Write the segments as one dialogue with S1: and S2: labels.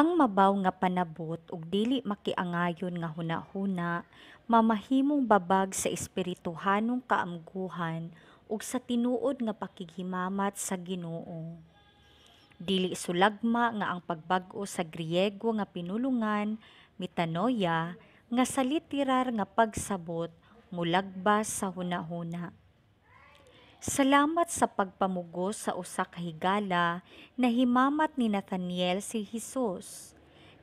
S1: Ang mabaw nga panabot ug dili makiangayon nga hunahuna mamahimong babag sa espirituhanong kaamguhan ug sa tinuod nga pakighimamat sa Ginoo. Dili sulagma nga ang pagbag-o sa Griego nga pinulungan, metanoia, nga sa literar nga pagsabot, mulagbas sa hunahuna. Salamat sa pagpamugo sa usa ka higala na himamat ni Nathaniel si Hesus.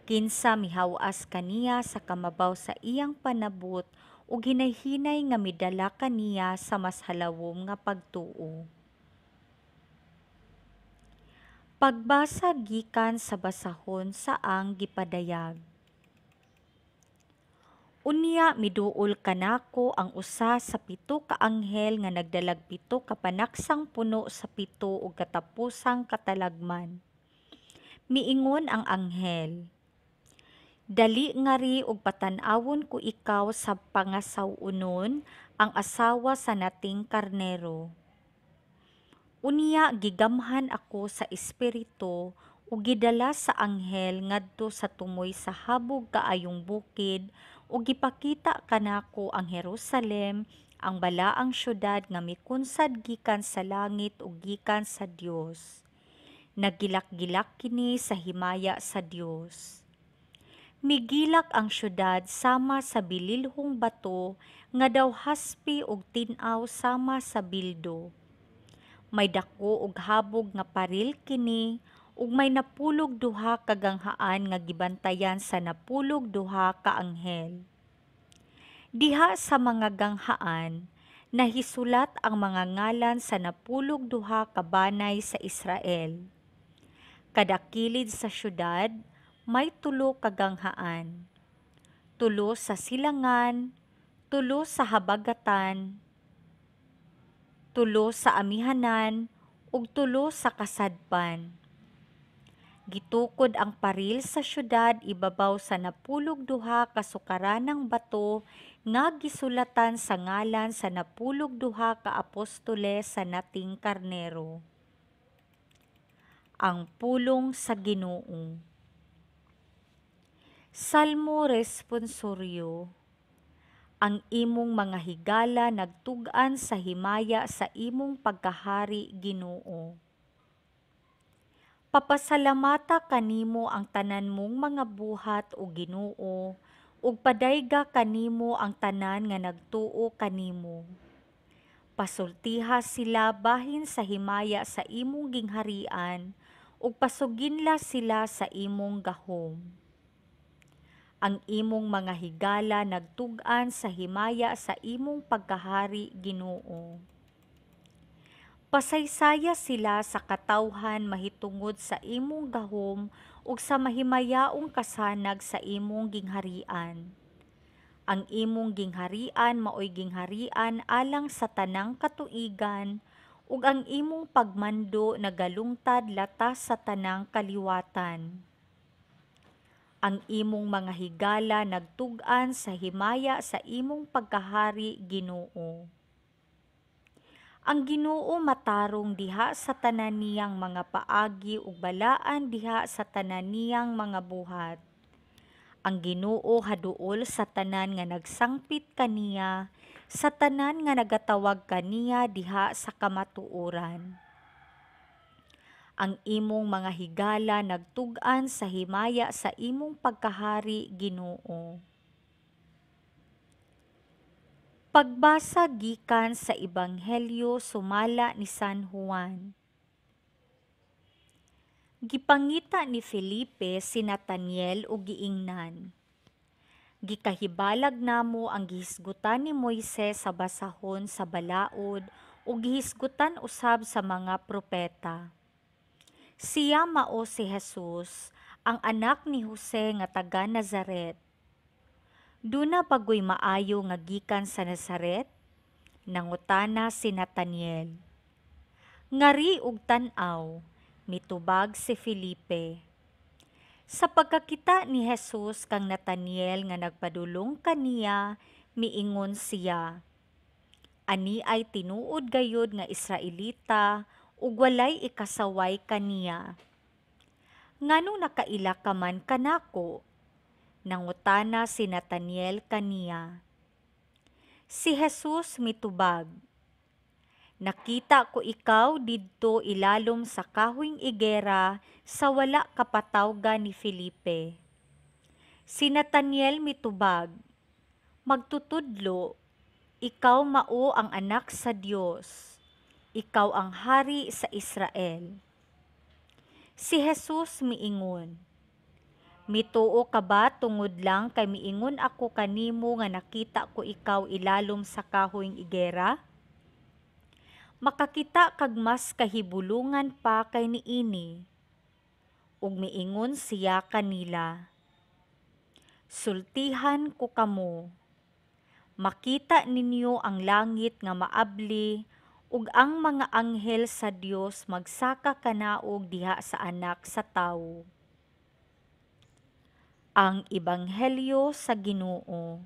S1: Kinsa mihaw-as kaniya sa kamabaw sa iyang panabot ug hinay-hinay nga midala kaniya sa mas halawom nga pagtuo. Pagbasa gikan sa basahon saang gipadayag. Unya miduol kanako ang usa sa 7 ka anghel nga nagdalag 7 ka panaksang puno sa 7 ug katapusang katalagman. Miingon ang anghel, dali ngari ug patan-awon ko ikaw sa pangasaw-unon, ang asawa sa nating karnero. Unya gigamhan ako sa espiritu ug gidala sa anghel ngadto sa tumoy sa habog kaayong bukid ug gipakita kanako ang Jerusalem, ang balaang syudad nga mikunsad gikan sa langit ug gikan sa Dios. Nagilak-gilak kini sa himaya sa Dios. Migilak ang syudad sama sa bililhong bato nga daw haspi ug tin-aw sama sa bildo. May dako ug habog nga paril kini ug may napulog duha ka ganghaan nga gibantayan sa napulog duha ka anghel. Diha sa mga ganghaan nahisulat ang mga ngalan sa napulog duha ka banay sa Israel. Kada kilid sa syudad may 3 ka ganghaan. 3 sa silangan, 3 sa habagatan, 3 sa amihanan, ug 3 sa kasadpan. Gitukod ang paril sa syudad ibabaw sa napulog duha ka sukaranang bato nga gisulatan sa ngalan sa napulog duha ka apostoles sa nating karnero. Ang pulong sa Ginoo. Salmo responsoryo. Ang imong mga higala nagtug-an sa himaya sa imong pagkahari, Ginoo. Papasalamata kanimo ang tanan mong mga buhat o Ginoo, ug padayga kanimo ang tanan nga nagtuo kanimo. Pasultiha sila bahin sa himaya sa imong gingharian, ug pasuginla sila sa imong gahom. Ang imong mga higala nagtug-an sa himaya sa imong pagkahari, Ginoo. Pasaysaya sila sa katawhan mahitungod sa imong gahom ug sa mahimayaong kasanag sa imong gingharian. Ang imong gingharian maoy gingharian alang sa tanang katuigan ug ang imong pagmando nagalungtad latas sa tanang kaliwatan. Ang imong mga higala nagtug-an sa himaya sa imong pagkahari, Ginoo. Ang Ginoo matarong diha sa tanan niyang mga paagi ug balaan diha sa tanan niyang mga buhat. Ang Ginoo haduol sa tanan nga nagsangpit kaniya, sa tanan nga nagatawag kaniya diha sa kamatuoran. Ang imong mga higala nagtug-an sa himaya sa imong pagkahari, Ginoo. Pagbasa gikan sa Ebanghelyo sumala ni San Juan. Gipangita ni Felipe si Nathaniel ug giingnan. Gikahibalag namo ang gihisgutan ni Moises sa basahon sa balaod ug gihisgutan usab sa mga propeta. Siya mao si Jesus, ang anak ni Jose nga taga Nazaret. Duna bagoy maayo nga gikan sa Nazaret? Nangutana si Nathaniel. Ngari ug tan-aw, mitubag si Felipe. Sa pagkakita ni Jesus kang Nathaniel nga nagpadulong kaniya, miingon siya, ani ay tinuod gayud nga Israelita ug walay ikasaway kaniya. Nganong nakaila ka man kanako? Nangutana si Nathaniel kaniya. Si Jesus mitubag, nakita ko ikaw didto ilalom sa kahoyng igera sa wala kapatawgan ni Felipe. Si Nathaniel mitubag, magtutudlo, ikaw mao ang anak sa Dios, ikaw ang hari sa Israel. Si Jesus miingon, mituo ka ba tungod lang kay miingon ako kanimo nga nakita ko ikaw ilalom sa kahoyng igera? Makakita kag mas kahibulungan pa kay niini. Ug miingon siya kanila, sultihan ko kamo, makita ninyo ang langit nga maabli ug ang mga anghel sa Dios magsaka kanaog diha sa anak sa tawo. Ang Ebanghelyo sa Ginoo.